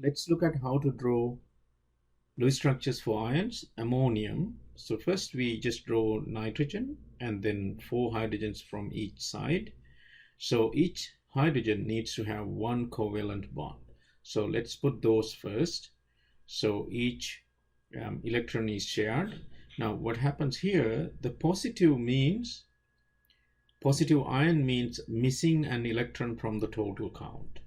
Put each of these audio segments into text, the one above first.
Let's look at how to draw Lewis structures for ions. Ammonium. So first we just draw nitrogen and then 4 hydrogens from each side. So each hydrogen needs to have one covalent bond. So let's put those first. So each electron is shared. Now what happens here, the positive ion means missing an electron from the total count.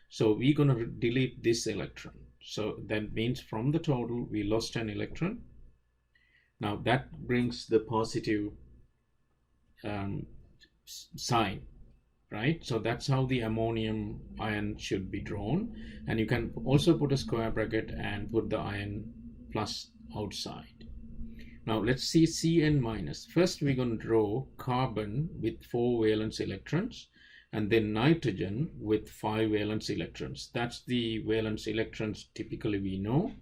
So we're going to delete this electron. So that means from the total we lost an electron. Now that brings the positive sign, right? So that's how the ammonium ion should be drawn. And you can also put a square bracket and put the ion plus outside. Now let's see Cn minus. First we're going to draw carbon with 4 valence electrons and then nitrogen with 5 valence electrons. That's the valence electrons typically we know.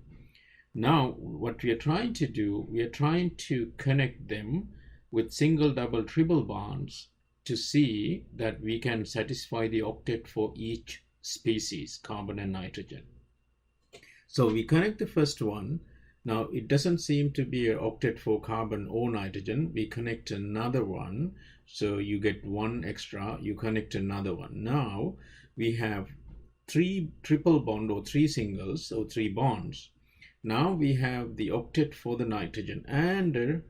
Now what we are trying to do, we are trying to connect them with single, double, triple bonds to see that we can satisfy the octet for each species, carbon and nitrogen. So we connect the first one. Now it doesn't seem to be an octet for carbon or nitrogen. We connect another one, so you get one extra, you connect another one. Now we have 3 triple bond or 3 singles or 3 bonds. Now we have the octet for the nitrogen and a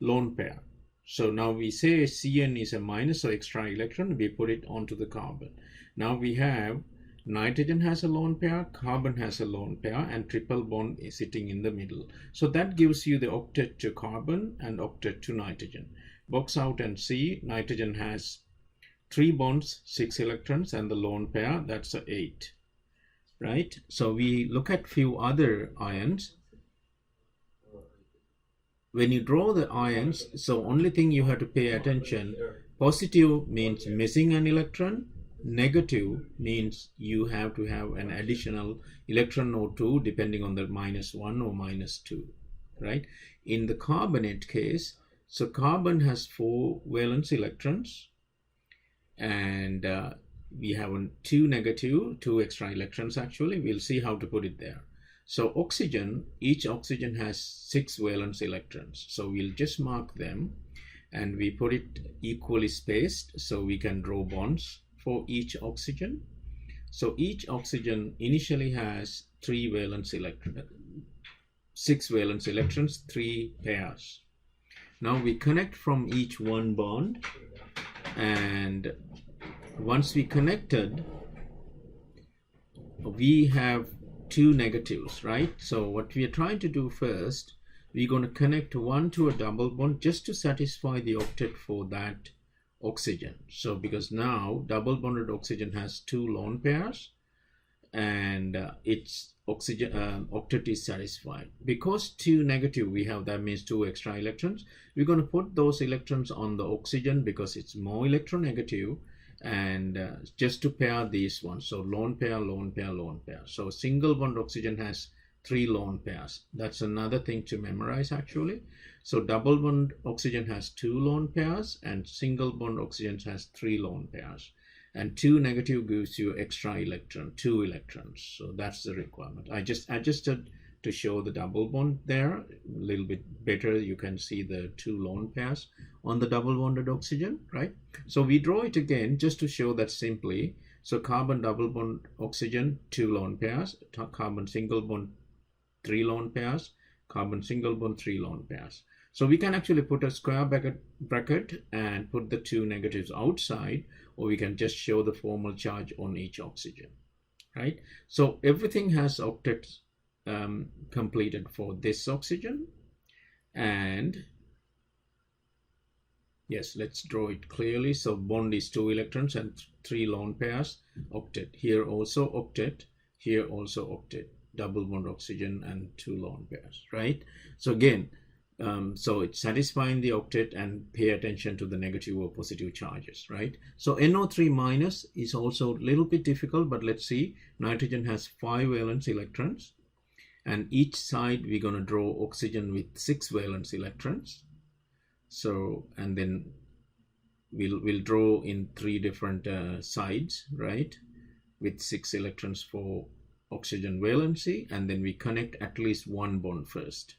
lone pair. So now we say Cn is a minus, so extra electron, we put it onto the carbon. Now we have nitrogen has a lone pair, carbon has a lone pair, and triple bond is sitting in the middle. So that gives you the octet to carbon and octet to nitrogen. Box out and see, nitrogen has 3 bonds, 6 electrons, and the lone pair, that's a 8. Right? So we look at few other ions. When you draw the ions, so only thing you have to pay attention, positive means missing an electron, negative means you have to have an additional electron or 2 depending on the -1 or -2, right? In the carbonate case, so carbon has 4 valence electrons and we have 2 negative, 2 extra electrons actually. We'll see how to put it there. So oxygen, each oxygen has 6 valence electrons. So we'll just mark them and we put it equally spaced so we can draw bonds for each oxygen. So each oxygen initially has 3 valence electrons, 6 valence electrons, 3 pairs. Now we connect from each one bond, and once we connected, we have 2 negatives, right? So what we are trying to do first, we're going to connect one to a double bond just to satisfy the octet for that oxygen. So because now double bonded oxygen has 2 lone pairs and its oxygen octet is satisfied. Because 2 negative we have, that means 2 extra electrons. We're going to put those electrons on the oxygen because it's more electronegative, and just to pair these ones. So lone pair, lone pair, lone pair. So single bond oxygen has 3 lone pairs. That's another thing to memorize actually. So double bond oxygen has 2 lone pairs and single bond oxygen has 3 lone pairs. And 2 negative gives you extra electron, 2 electrons. So that's the requirement. I just adjusted to show the double bond there a little bit better. You can see the 2 lone pairs on the double bonded oxygen, right? So we draw it again just to show that simply. So carbon double bond oxygen, 2 lone pairs, carbon single bond, 3 lone pairs, carbon single bond, 3 lone pairs. So we can actually put a square bracket and put the 2 negatives outside, or we can just show the formal charge on each oxygen, right? So everything has octets completed for this oxygen. And yes, let's draw it clearly. So bond is 2 electrons and 3 lone pairs, octet. Here also octet, here also octet, double bond oxygen and 2 lone pairs, right? So again, so it's satisfying the octet, and pay attention to the negative or positive charges, right? So NO3 minus is also a little bit difficult, but let's see. Nitrogen has 5 valence electrons, and each side we're going to draw oxygen with 6 valence electrons. So, and then we'll draw in 3 different sides, right, with 6 electrons for oxygen valency, and then we connect at least one bond first.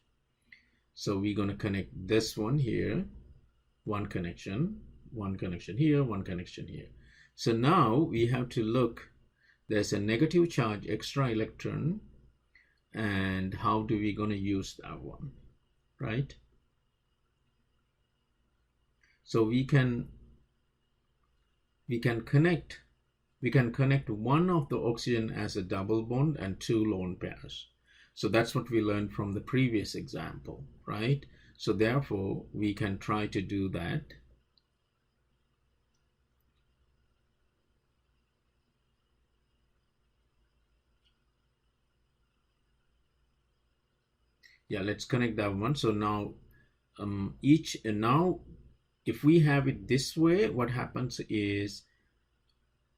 So we're going to connect this one here, one connection here, one connection here. So now we have to look, there's a negative charge extra electron, and how do we going to use that one, right? So we can connect one of the oxygen as a double bond and two lone pairs. So that's what we learned from the previous example, right? So therefore we can try to do that. Yeah, let's connect that one. So now now if we have it this way, what happens is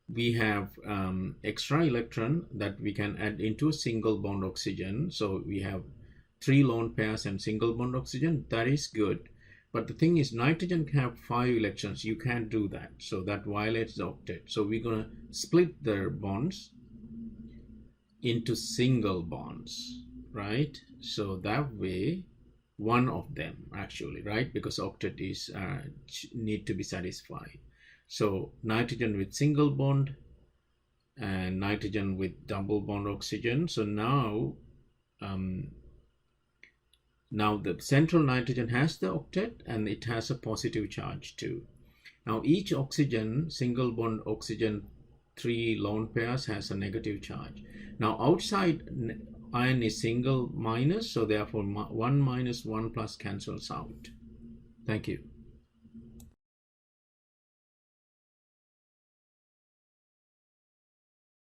we have extra electron that we can add into a single bond oxygen. So we have 3 lone pairs and single bond oxygen. That is good. But the thing is, nitrogen can have 5 electrons. You can't do that. So that violates the octet. So we're going to split their bonds into single bonds, right? So that way, one of them actually, right? Because octet is need to be satisfied. So nitrogen with single bond and nitrogen with double bond oxygen. So now now the central nitrogen has the octet and it has a positive charge too. Now each oxygen, single bond oxygen 3 lone pairs, has a negative charge. Now outside ion is single minus, so therefore 1 minus 1 plus cancels out. Thank you.